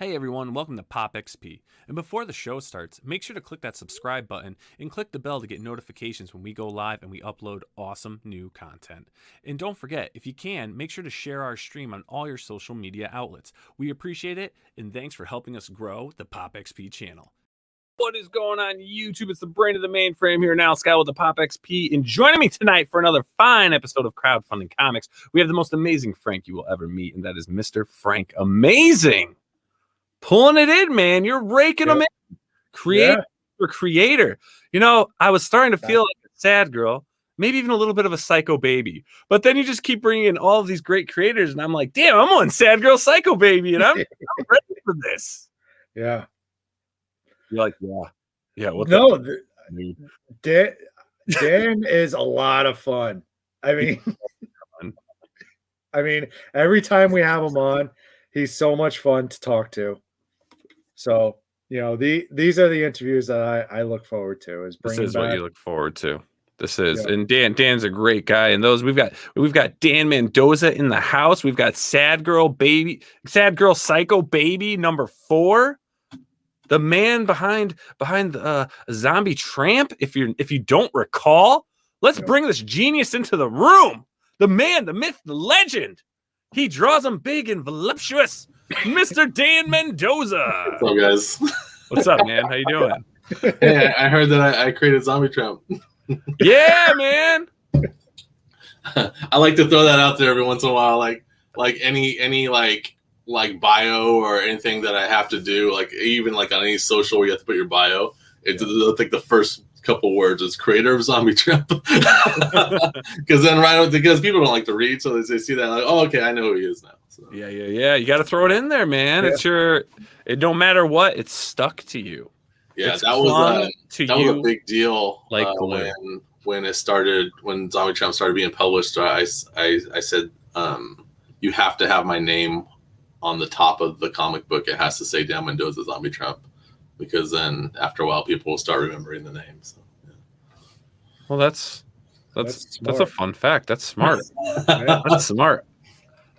Hey everyone, welcome to Pop XP. And before the show starts, make sure to click that subscribe button and click the bell to get notifications when we go live and we upload awesome new content. And don't forget, if you can, make sure to share our stream on all your social media outlets. We appreciate it, and thanks for helping us grow the Pop XP channel. What is going on YouTube? It's the brain of the mainframe here now, Scala with the Pop XP. And joining me tonight for another fine episode of Crowdfunding Comics, we have the most amazing Frank you will ever meet, and that is Mr. Frank Amazing. Pulling it in, man. You're raking them in. Creator for creator. You know, I was starting to feel like a sad girl, maybe even a little bit of a psycho baby. But then you just keep bringing in all of these great creators, and I'm like, damn, I'm on sad girl, psycho baby, and I'm ready for this. Yeah. You're like, yeah. No, Dan is a lot of fun. I mean, every time we have him on, he's so much fun to talk to. So, you know, these are the interviews that I look forward to. This is what you look forward to. This is, and Dan's a great guy. And those we've got Dan Mendoza in the house. We've got Sad Girl Psycho Baby number 4. The man behind Zombie Tramp. If you don't recall, let's bring this genius into the room. The man, the myth, the legend. He draws them big and voluptuous. Mr. Dan Mendoza. What's up, guys? What's up, man? How you doing? Hey, I heard that I created Zombie Tramp. Yeah, man. I like to throw that out there every once in a while, like any like bio or anything that I have to do, like even like on any social where you have to put your bio. It's like the first couple words is creator of Zombie Tramp, because people don't like to read, so they see that like, oh, okay, I know who he is now. So. Yeah. You got to throw it in there, man. Yeah. It don't matter what, it's stuck to you. Yeah, it's that was a big deal. Like when Zombie Tramp started being published, I said you have to have my name on the top of the comic book. It has to say Dan Mendoza Zombie Tramp, because then after a while people will start remembering the name. So, yeah. Well, that's a fun fact. That's smart. That's smart.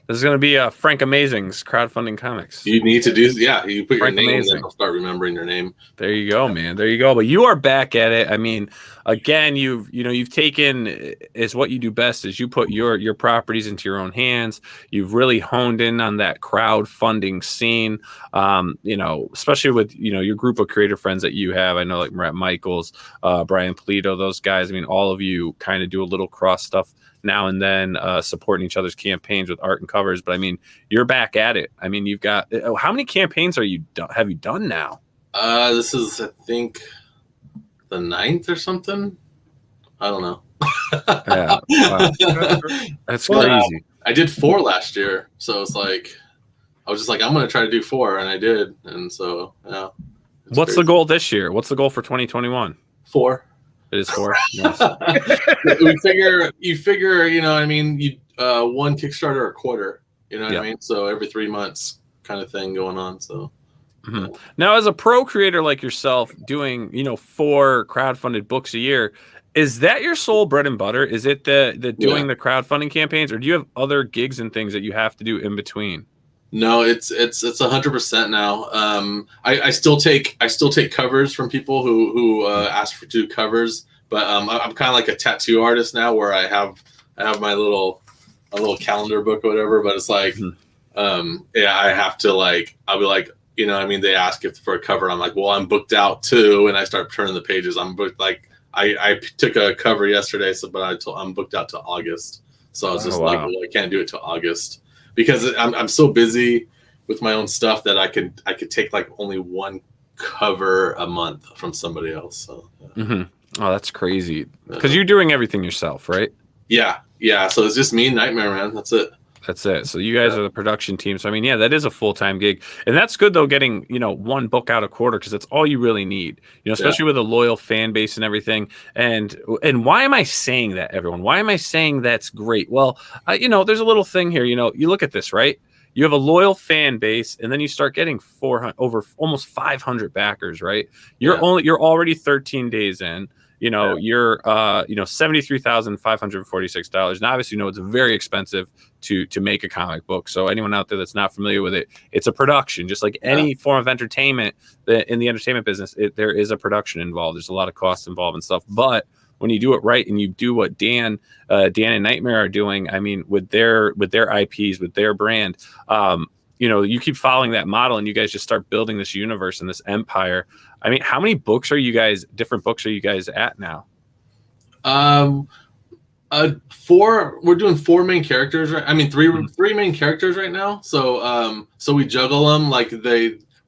This is going to be Frank Amazing's Crowdfunding Comics. You need to do, you put your name and then they'll start remembering your name. There you go, man. There you go. But you are back at it. I mean, again, you've taken, is what you do best is you put your properties into your own hands. You've really honed in on that crowdfunding scene, especially with, your group of creator friends that you have. I know like Matt Michaels, Brian Polito, those guys. I mean, all of you kind of do a little cross stuff now and then, supporting each other's campaigns with art and covers. But I mean, you're back at it. I mean, you've got, how many campaigns have you done now? This is, I think, the 9th or something. I don't know. Yeah, wow. That's crazy. I did 4 last year, so it's like I was just like, I'm going to try to do 4, and I did, and so yeah. What's the goal this year? What's the goal for 2021? 4. It is 4. Nice. You figure, you know what I mean, you one Kickstarter a quarter, you know what I mean? So every 3 months kind of thing going on. So Now, as a pro creator like yourself, doing 4 crowdfunded books a year, is that your sole bread and butter? Is it the doing the crowdfunding campaigns, or do you have other gigs and things that you have to do in between? No, it's 100% now. I still take covers from people who ask to do covers, but I'm kind of like a tattoo artist now, where I have my little calendar book or whatever. But it's like, I have to I'll be like, you know what I mean? They ask for a cover. I'm like, well, I'm booked out too, and I start turning the pages. I'm booked. Like I took a cover yesterday, but I'm booked out to August. So I was just like, well, I can't do it till August, because I'm so busy with my own stuff that I could take like only 1 cover a month from somebody else. So Oh, that's crazy, because you're doing everything yourself, right? Yeah. So it's just me and Nightmare Man. That's it. So you guys are the production team. So I mean, that is a full-time gig, and that's good though, getting 1 book out a quarter, because that's all you really need, especially with a loyal fan base and everything. And why am I saying that, everyone? Why am I saying that's great? Well, there's a little thing here. You look at this, right? You have a loyal fan base, and then you start getting 400, over almost 500 backers, right? You're already 13 days in. you're $73,546. Now, obviously, it's very expensive to make a comic book. So anyone out there that's not familiar with it, it's a production, just like any form of entertainment. In the entertainment business, there is a production involved. There's a lot of costs involved and stuff. But when you do it right and you do what Dan and Nightmare are doing, I mean, with their IPs, with their brand, you keep following that model and you guys just start building this universe and this empire. I mean, how many different books are you guys at now? We're doing 4 main characters, right? I mean, three main characters right now. So we juggle them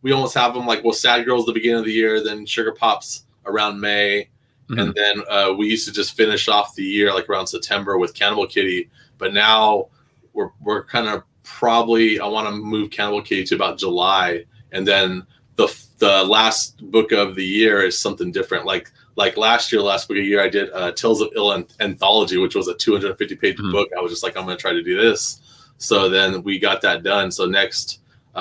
we almost have them like, well, Sad Girl's the beginning of the year, then Sugar Pop's around May. And then we used to just finish off the year like around September with Cannibal Kitty. But now we're kind of probably, I want to move Cannibal Kitty to about July. And then the last book of the year is something different. Like last book of the year, I did Tales of Ill Anthology, which was a 250-page book. I was just like, I'm going to try to do this. So then we got that done. So next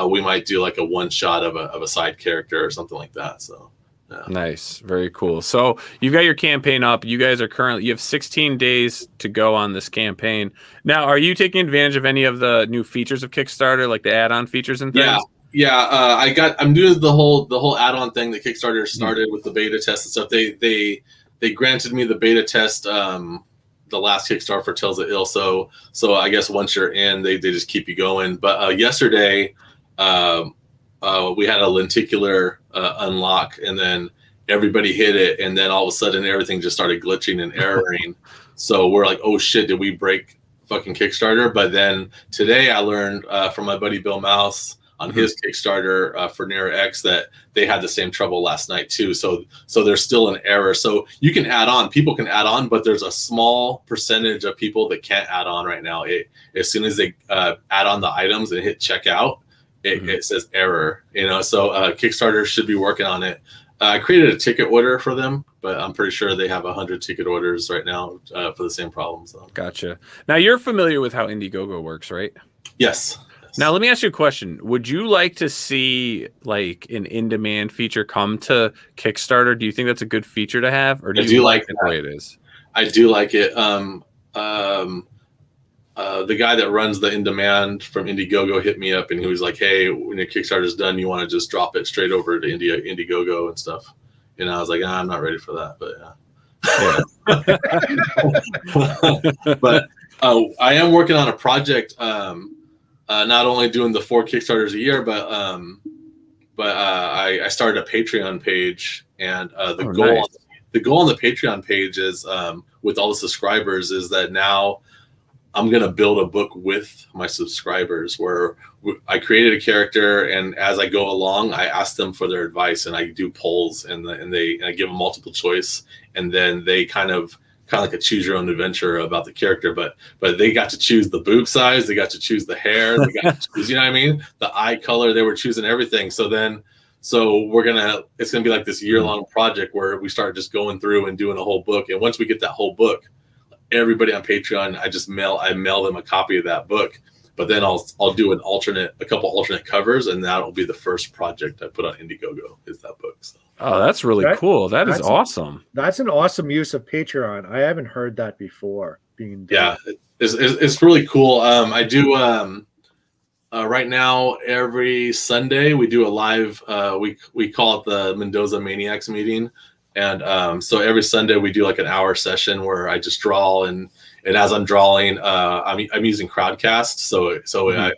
we might do like a one-shot of a side character or something like that. So. Yeah. Nice. Very cool. So you've got your campaign up. You guys are you have 16 days to go on this campaign. Now, are you taking advantage of any of the new features of Kickstarter, like the add-on features and things? Yeah. I'm doing the whole add-on thing that Kickstarter started with the beta test and stuff. They granted me the beta test, the last Kickstarter for Tales of Ill. So I guess once you're in, they just keep you going. But yesterday, we had a lenticular unlock, and then everybody hit it, and then all of a sudden everything just started glitching and erroring. So we're like, oh shit, did we break fucking Kickstarter? But then today I learned from my buddy Bill Mouse on his Kickstarter for Near X that they had the same trouble last night too. So there's still an error. So you can add on, people can add on, but there's a small percentage of people that can't add on right now. As soon as they add on the items and hit checkout, it says error, so Kickstarter should be working on it. I created a ticket order for them, but I'm pretty sure they have 100 ticket orders right now for the same problem. So. Gotcha. Now you're familiar with how Indiegogo works, right? Yes. Now let me ask you a question. Would you like to see like an in-demand feature come to Kickstarter? Do you think that's a good feature to have, or do you like the way it is? I do like it. The guy that runs the in-demand from Indiegogo hit me up and he was like, hey, when your Kickstarter's done, you want to just drop it straight over to Indiegogo and stuff. I was like, I'm not ready for that, but yeah. But I am working on a project, not only doing the 4 Kickstarters a year, but I started a Patreon page, and the goal on the Patreon page is, with all the subscribers, is that now I'm going to build a book with my subscribers where I created a character, and as I go along, I ask them for their advice, and I do polls, and I give them multiple choice, and then they kind of like a choose your own adventure about the character, but they got to choose the boob size, they got to choose the hair, they got to choose, the eye color, they were choosing everything. So it's going to be like this year-long project where we start just going through and doing a whole book. And once we get that whole book, everybody on Patreon, I mail them a copy of that book, but then I'll do a couple alternate covers, and that'll be the first project I put on Indiegogo is that book. So. Oh, that's really cool. That's awesome. That's an awesome use of Patreon. I haven't heard that before being done. Yeah, it's really cool. I do right now every Sunday we do a live. We call it the Mendoza Maniacs meeting. And so every Sunday we do like an hour session where I just draw, and as I'm drawing, I'm using Crowdcast. So I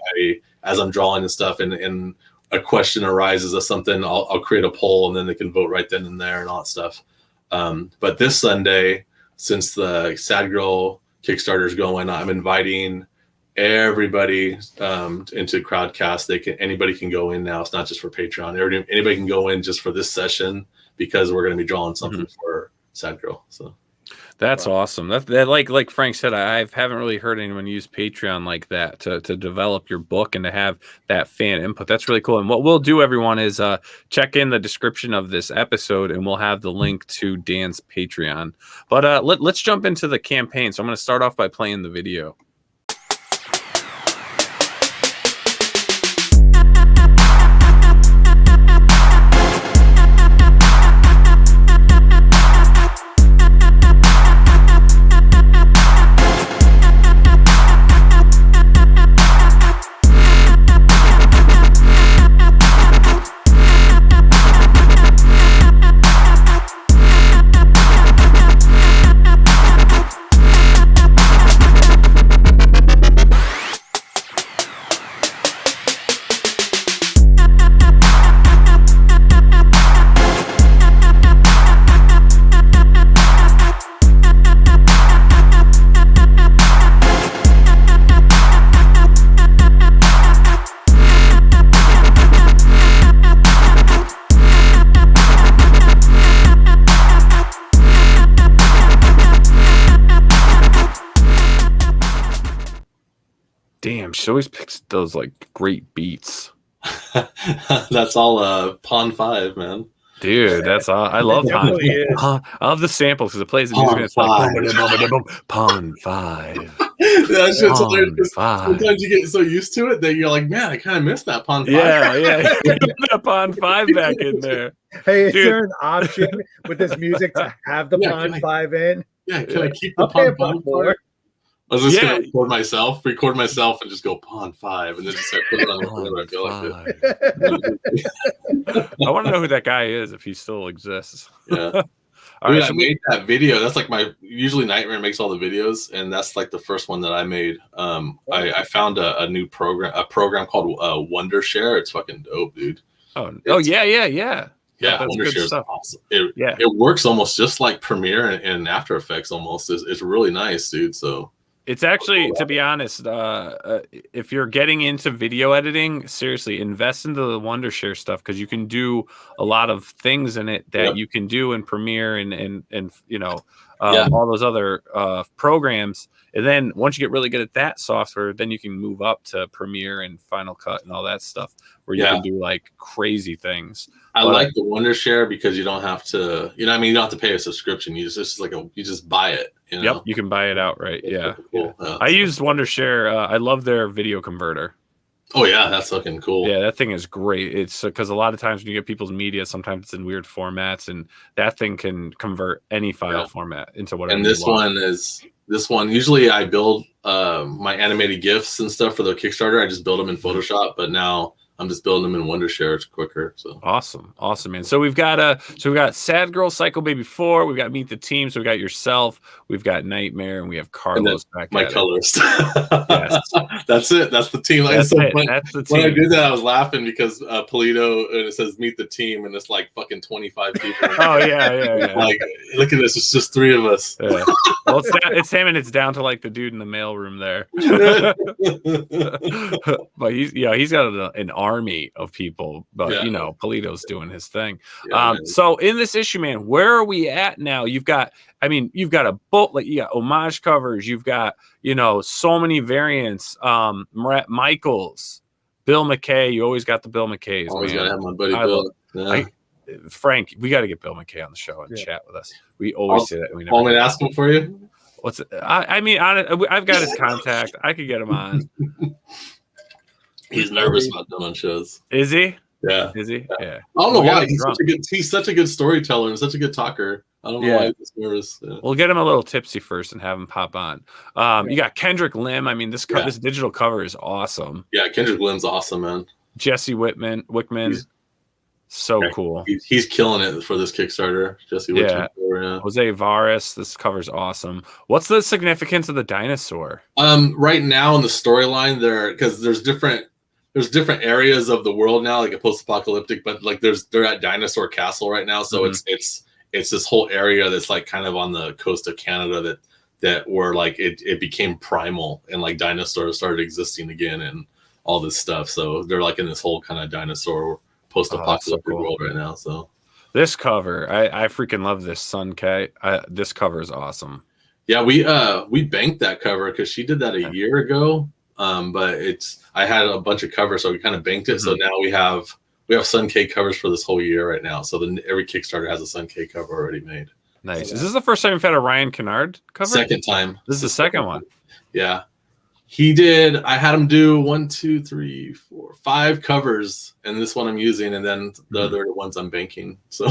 as I'm drawing and stuff, and a question arises of something, I'll create a poll, and then they can vote right then and there and all that stuff. But this Sunday, since the Sad Girl Kickstarter is going, I'm inviting everybody into Crowdcast. Anybody can go in now. It's not just for Patreon. Anybody can go in just for this session, because we're going to be drawing something for Sad Girl. So that's awesome. That like Frank said, I haven't really heard anyone use Patreon like that to develop your book and to have that fan input. That's really cool. And what we'll do, everyone, is check in the description of this episode, and we'll have the link to Dan's Patreon. But let's jump into the campaign. So I'm going to start off by playing the video. Damn, she always picks those like great beats. That's all Pawn 5, man. Dude, that's all. I love Pawn. I love the samples because it plays the music and it's like Pawn 5. That shit's hilarious. 5. Sometimes you get so used to it that you're like, man, I kind of missed that Pawn 5. Yeah. Put that Pawn 5 back in there. Hey, is there an option with this music to have the Pawn 5 in? Yeah, can I keep the Pawn 5 for? I was just gonna record myself, and just go Pawn 5, and then just like, put it on the corner. I feel like it. I want to know who that guy is if he still exists. Yeah. Dude, I made that video. That's like usually Nightmare makes all the videos, and that's like the first one that I made. I found a new program called Wondershare. It's fucking dope, dude. Yeah. Yeah, Wondershare is awesome. It works almost just like Premiere and After Effects almost. It's really nice, dude. So it's actually, to be honest, if you're getting into video editing, seriously, invest into the Wondershare stuff because you can do a lot of things in it that you can do in Premiere and you know all those other programs. And then once you get really good at that software, then you can move up to Premiere and Final Cut and all that stuff where you can do like crazy things. I like the Wondershare because you don't have to, you know what I mean? You don't have to pay a subscription. You just buy it. You know? Yep, you can buy it outright. Yeah. Cool. I used Wondershare. I love their video converter. Oh, yeah, that's fucking cool. Yeah, that thing is great. It's because a lot of times when you get people's media, sometimes it's in weird formats, and that thing can convert any file format into whatever. And this one, usually I build my animated GIFs and stuff for the Kickstarter. I just build them in Photoshop, but now I'm just building them in Wondershare. It's quicker. So awesome, man. So we've got Sad Girl, Psycho Baby 4. We've got Meet the Team. So we got yourself. We've got Nightmare, and we have Carlos back. My colorist. Yes. That's it. That's the team. That's the team. When I did that, I was laughing because Polito and it says Meet the Team, and it's like fucking 25 people. Oh yeah. Like, look at this. It's just 3 of us. Yeah. Well, it's him, and it's down to like the dude in the mailroom there. But he's got an army of people, but you know, Polito's doing his thing. So in this issue, man, where are we at now? You've got a boat, like you got homage covers, you've got, you know, so many variants. Marat Michaels, Bill McKay, you always got the Bill McKays. Always gotta have my buddy Bill. Frank, we got to get Bill McKay on the show and chat with us. We always say that. We never. Want me to ask him for you? I've got his contact. I could get him on. He's nervous about doing on shows. Is he? Yeah. Is he? Yeah. I don't know why. He's such a good storyteller and such a good talker. I don't know why he's nervous. Yeah. We'll get him a little tipsy first and have him pop on. You got Kendrick Lim. I mean, this digital cover is awesome. Yeah, Kendrick Lim's awesome, man. Jesse Wickman. Cool. He's killing it for this Kickstarter. Jesse Wickman. Yeah. Jose Vares. This cover's awesome. What's the significance of the dinosaur? Right now in the storyline, because there's different areas of the world now, like a post-apocalyptic, but like they're at Dinosaur Castle right now, so it's this whole area that's like kind of on the coast of Canada that where like it became primal and like dinosaurs started existing again and all this stuff. So they're like in this whole kind of dinosaur post-apocalyptic world right now. So this cover, I freaking love this Sun K. This cover is awesome. Yeah, we banked that cover because she did that a year ago. But I had a bunch of covers, so we kind of banked it. So now we have Sun K covers for this whole year right now. So then every Kickstarter has a Sun K cover already made. Nice. Is this the first time you've had a Ryan Kennard cover? Second time. This is the second one. Yeah. He did. I had him do 1, 2, 3, 4, 5 covers, and this one I'm using, and then the other ones I'm banking. So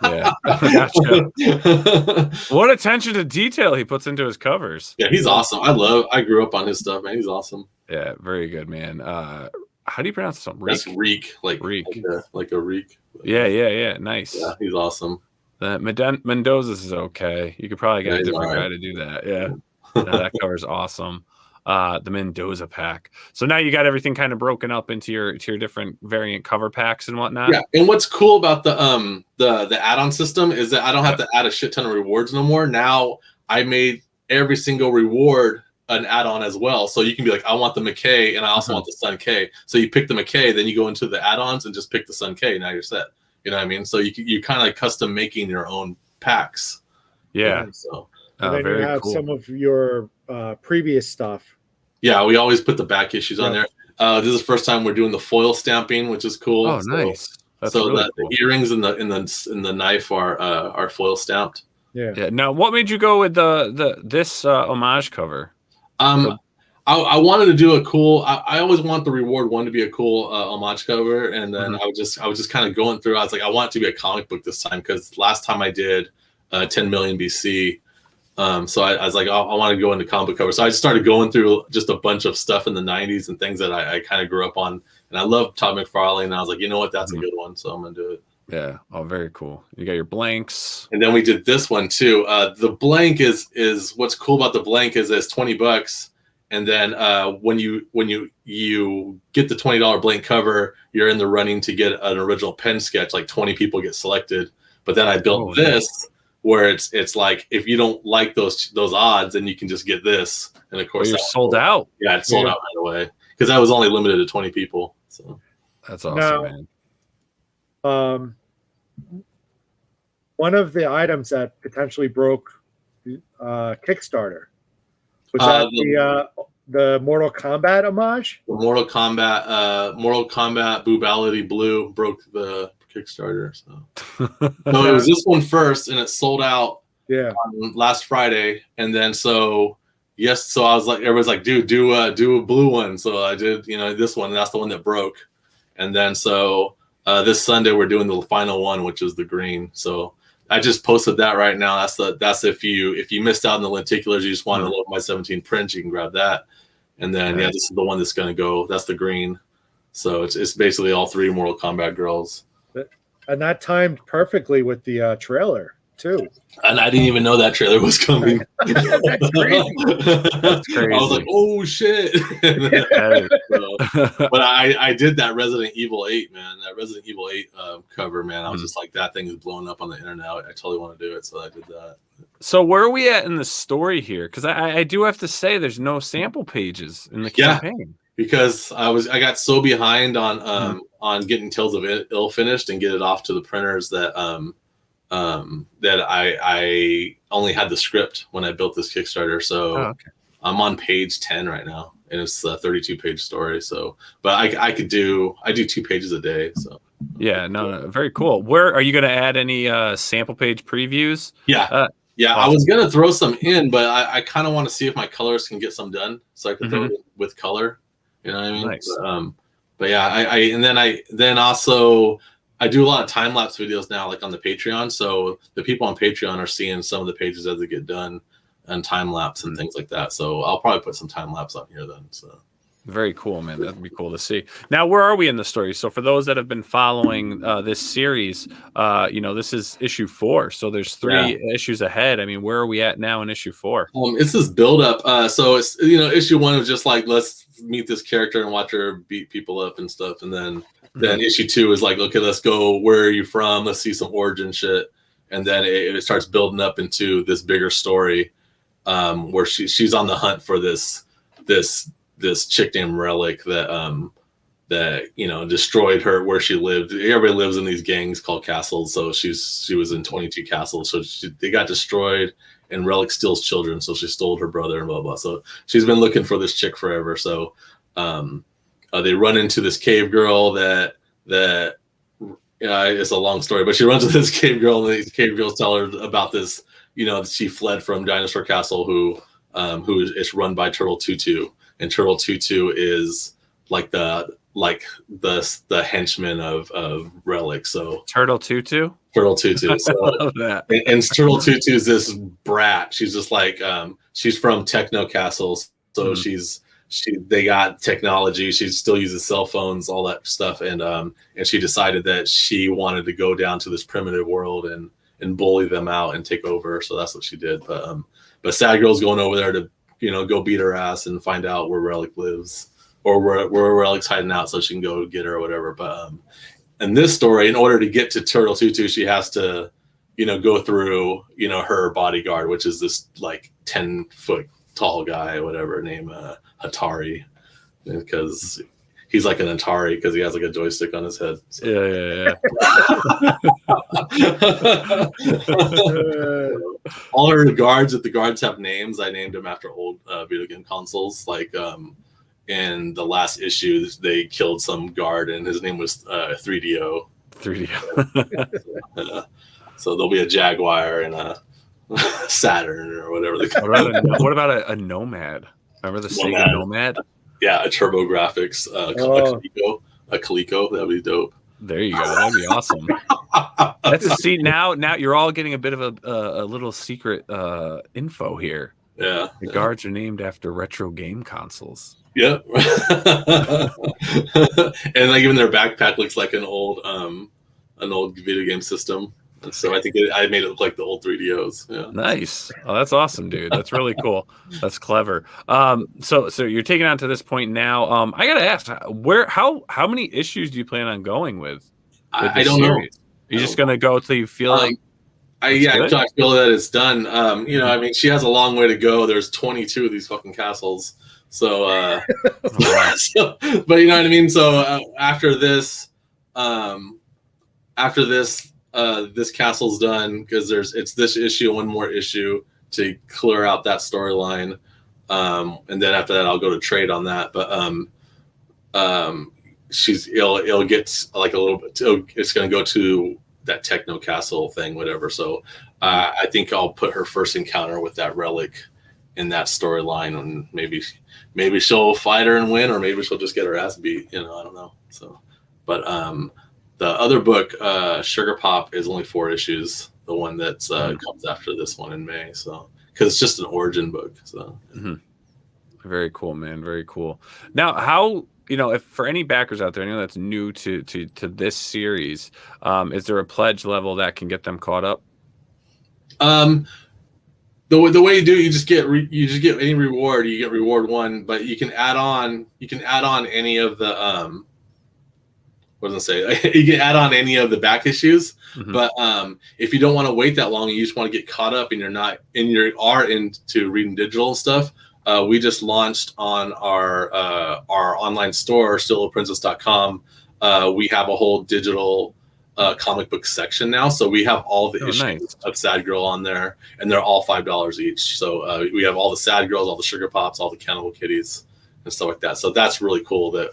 yeah, gotcha. What attention to detail he puts into his covers. Yeah, he's awesome. I grew up on his stuff, man. He's awesome. Yeah, very good, man. How do you pronounce this one? Reek? That's Reek, like a Reek. Yeah. Nice. Yeah, he's awesome. Mendoza's is okay. You could probably get a different guy to do that. Yeah, that cover's awesome. The Mendoza pack. So now you got everything kind of broken up into your different variant cover packs and whatnot. Yeah, and what's cool about the add-on system is that I don't have to add a shit ton of rewards no more. Now I made every single reward an add-on as well. So you can be like, I want the McKay and I also want the Sun K. So you pick the McKay, then you go into the add-ons and just pick the Sun K. Now you're set. You know what I mean? So you kind of like custom making your own packs. Yeah. So and then you have some of your previous stuff Yeah, we always put the back issues on Yeah. there. This is the first time we're doing the foil stamping, which is cool. Oh, nice. That's so really the cool. earrings in the knife are foil stamped. Yeah. Yeah. Now, what made you go with this homage cover? I wanted to do a cool. I always want the reward one to be a cool homage cover, and then I was just kind of going through. I was like, I want it to be a comic book this time because last time I did 10 million BC. So I was like, I want to go into comic book cover. So I just started going through just a bunch of stuff in the 90s and things that I kind of grew up on. And I love Todd McFarlane. And I was like, you know what? That's a good one. So I'm going to do it. Yeah. Oh, very cool. You got your blanks. And then we did this one too. The blank is what's cool about the blank is it's $20. And then when you get the $20 blank cover, you're in the running to get an original pen sketch. Like 20 people get selected. But then I built this where it's like if you don't like those odds, then you can just get this. And of course, you're sold out. Yeah, it's sold out right away because that was only limited to 20 people. So that's awesome, man. One of the items that potentially broke Kickstarter was that the Mortal Kombat homage. The Mortal Kombat Boobality Blue broke the Kickstarter. So it was this one first, and it sold out. Yeah. Last Friday, and then so I was like, everybody's like, dude, do a blue one. So I did, this one. And that's the one that broke. And then so this Sunday we're doing the final one, which is the green. So I just posted that right now. That's if you missed out on the lenticulars, you just wanted a 11x17 print, you can grab that. And then this is the one that's gonna go. That's the green. So it's basically all three Mortal Kombat girls. And that timed perfectly with the trailer too. And I didn't even know that trailer was coming. That's crazy. That's crazy. I was like, oh shit. But I did that Resident Evil 8, man. That Resident Evil 8 cover, man. I was just like, that thing is blowing up on the internet. I totally want to do it. So I did that. So where are we at in the story here? Because I do have to say there's no sample pages in the campaign. Because I got so behind on getting Tales of Ill finished and get it off to the printers that that I only had the script when I built this Kickstarter. So I'm on page 10 right now, and it's a 32-page story. So, but I do 2 pages a day. So yeah, no, very cool. Where are you going to add any sample page previews? Yeah. I was gonna throw some in, but I kind of want to see if my colors can get some done, so I can throw it with color. You know what I mean? Nice. But yeah, I also do a lot of time lapse videos now, like on the Patreon. So the people on Patreon are seeing some of the pages as they get done and time lapse and things like that. So I'll probably put some time lapse on here then. So very cool, man. That'd be cool to see. Now, where are we in the story? So for those that have been following this series, this is issue 4. So there's 3 issues ahead. I mean, where are we at now in issue 4? It's this build up. So it's, issue 1 was just like, let's meet this character and watch her beat people up and stuff. And then issue 2 is like, okay, let's go. Where are you from? Let's see some origin shit. And then it starts building up into this bigger story where she's on the hunt for this chick named Relik that destroyed her where she lived. Everybody lives in these gangs called castles. So she was in 22 castles. So they got destroyed, and Relik steals children. So she stole her brother and blah, blah. So she's been looking for this chick forever. So they run into this cave girl that it's a long story, but she runs into this cave girl, and these cave girls tell her about this, she fled from Dinosaur Castle, who is run by Turtle Tutu. And Turtle Tutu is like the henchman of Relik. So Turtle Tutu. So, I love that. And Turtle Tutu is this brat. She's just like she's from Techno Castles, so they got technology. She still uses cell phones, all that stuff, and she decided that she wanted to go down to this primitive world and bully them out and take over. So that's what she did. But Sad Girl's going over there to go beat her ass and find out where Relik lives, or where Relik's hiding out, so she can go get her or whatever. But in this story, in order to get to Turtle Tutu, she has to, go through, her bodyguard, which is this like 10-foot tall guy or whatever, named Hatari, because he's like an Atari because he has like a joystick on his head. So. Yeah. All her guards, if the guards have names, I named them after old video game consoles. Like in the last issue, they killed some guard, and his name was 3DO. 3D. So there'll be a Jaguar and a Saturn or whatever they call it. What about a Nomad? Remember the Sega Nomad? Yeah, a TurboGrafx, a Coleco. That'd be dope. There you go. That'd be awesome. That's a see now. Now you're all getting a bit of a little secret info here. Yeah, the guards are named after retro game consoles. Yep. And like even their backpack looks like an old video game system. And so I think I made it look like the old 3DOs. Yeah. Nice. Oh, that's awesome, dude. That's really cool. That's clever. So you're taking on to this point now. I gotta ask, how many issues do you plan on going with I don't know. You're just gonna go till you feel like. I feel that it's done. I mean, she has a long way to go. There's 22 of these fucking castles. So, but you know what I mean. So after this, this castle's done because it's this issue, one more issue to clear out that storyline, and then after that, I'll go to trade on that. But it'll get like a little bit. It's going to go to that techno castle thing, whatever. So I think I'll put her first encounter with that relic in that storyline, and maybe she'll fight her and win, or maybe she'll just get her ass beat. I don't know. So, but the other book, Sugar Pop, is only 4 issues. The one that comes after this one in May. So, because it's just an origin book. So, very cool, man. Very cool. Now, how if for any backers out there, I know that's new to this series, is there a pledge level that can get them caught up? The way you do it, you just get any reward. You get reward 1, but you can add on any of the what does it say? You can add on any of the back issues, but if you don't want to wait that long, you just want to get caught up, and you are into reading digital stuff. We just launched on our online store, stilloprincess.com. We have a whole digital comic book section now, so we have all the issues of Sad Girl on there, and they're all $5 each. So we have all the Sad Girls, all the Sugar Pops, all the Cannibal Kitties, and stuff like that. So that's really cool that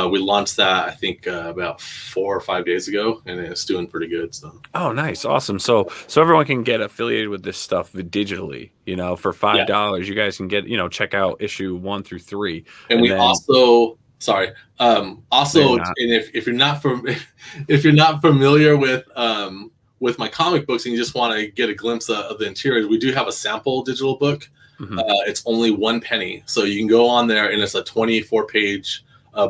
we launched that, I think, about 4 or 5 days ago, and it's doing pretty good. So. Oh, nice, awesome. So everyone can get affiliated with this stuff digitally. For $5, you guys can get check out issue 1 through 3. And we also. Sorry. And if you're not familiar with my comic books and you just want to get a glimpse of the interiors, we do have a sample digital book. It's only 1 penny, so you can go on there, and it's a 24-page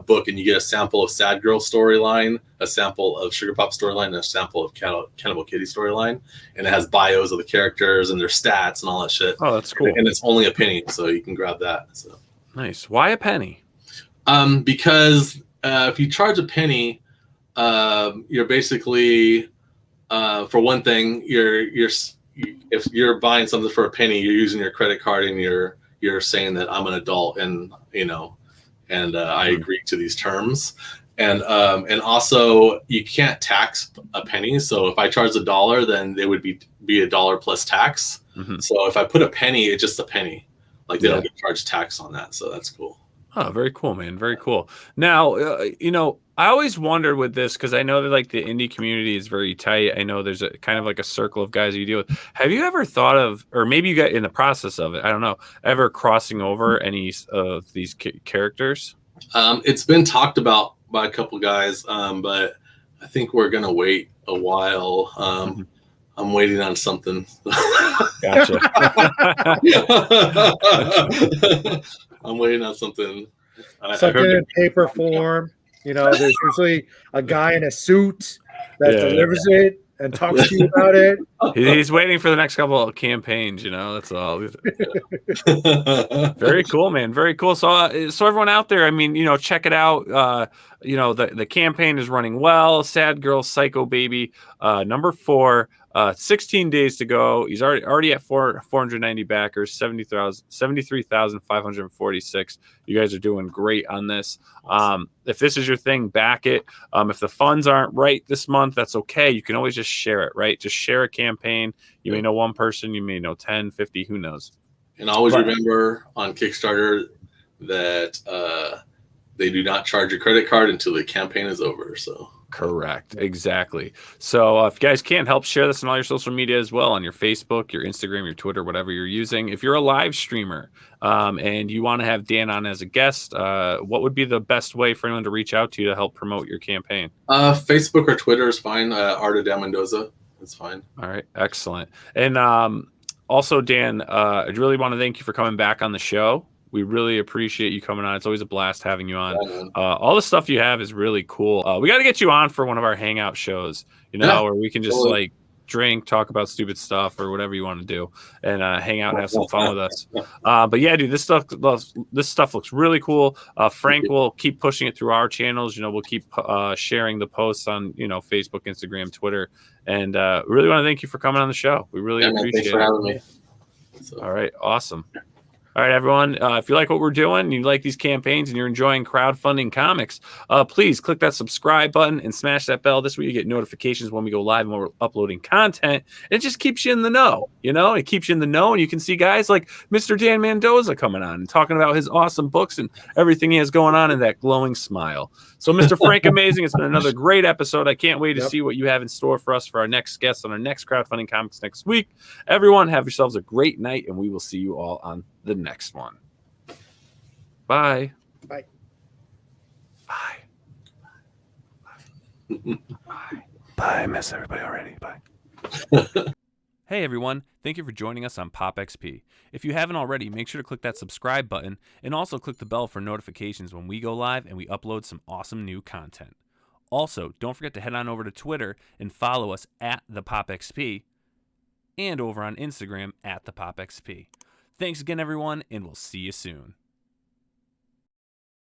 book, and you get a sample of Sad Girl storyline, a sample of Sugar Pop storyline, and a sample of Cannibal Kitty storyline, and it has bios of the characters and their stats and all that shit. Oh, that's cool. And it's only a penny, so you can grab that. So nice. Why a penny? Because if you charge a penny, you're basically, for one thing, if you're buying something for a penny, you're using your credit card, and you're saying that I'm an adult, and I agree to these terms, and also you can't tax a penny. So if I charge $1, then they would be $1 plus tax. So if I put a penny, it's just a penny. Like they don't get charged tax on that. So that's cool. Oh, very cool, man. Very cool. Now, I always wondered with this, because I know that like the indie community is very tight. I know there's a kind of like a circle of guys you deal with. Have you ever thought of, or maybe you got in the process of it, I don't know, ever crossing over any of these characters? It's been talked about by a couple guys, but I think we're going to wait a while. I'm waiting on something. Gotcha. I'm waiting on something. Something in paper form. There's usually a guy in a suit that delivers it and talks to you about it. He's waiting for the next couple of campaigns, that's all. Very cool, man. Very cool. So everyone out there, I mean, check it out. The campaign is running well. Sad Girl, Psycho Baby, number 4. 16 days to go. He's already at 490 backers, 73,546. You guys are doing great on this. If this is your thing, back it. If the funds aren't right this month, that's okay. You can always just share it, right? Just share a campaign. You may know one person, you may know 10, 50, who knows. And always remember on Kickstarter that they do not charge your credit card until the campaign is over. So correct, exactly. So if you guys can, help share this on all your social media as well, on your Facebook, your Instagram, your Twitter, whatever you're using. If you're a live streamer and you want to have Dan on as a guest, what would be the best way for anyone to reach out to you to help promote your campaign? Facebook or Twitter is fine. Art of Dan Mendoza, it's fine. All right, excellent. And also, Dan, I really want to thank you for coming back on the show. We really appreciate you coming on. It's always a blast having you on. All the stuff you have is really cool. We got to get you on for one of our hangout shows, where we can just like drink, talk about stupid stuff or whatever you want to do, and hang out and have some fun with us. But yeah, dude, this stuff looks really cool. Frank will keep pushing it through our channels. We'll keep sharing the posts on Facebook, Instagram, Twitter, and really want to thank you for coming on the show. We really appreciate thanks for having me. All right, awesome. All right, everyone. If you like what we're doing, you like these campaigns, and you're enjoying crowdfunding comics, please click that subscribe button and smash that bell. This way you get notifications when we go live and when we're uploading content. It just keeps you in the know, It keeps you in the know, and you can see guys like Mr. Dan Mendoza coming on and talking about his awesome books and everything he has going on, and that glowing smile. So, Mr. Frank Amazing, it's been another great episode. I can't wait to see what you have in store for us for our next guest on our next crowdfunding comics next week. Everyone, have yourselves a great night, and we will see you all on the next one. Bye. Bye. Bye. Bye. Bye. I miss everybody already. Bye. Hey everyone, thank you for joining us on Pop XP. If you haven't already, make sure to click that subscribe button and also click the bell for notifications when we go live and we upload some awesome new content. Also, don't forget to head on over to Twitter and follow us at the Pop XP and over on Instagram at the Pop XP. Thanks again, everyone, and we'll see you soon.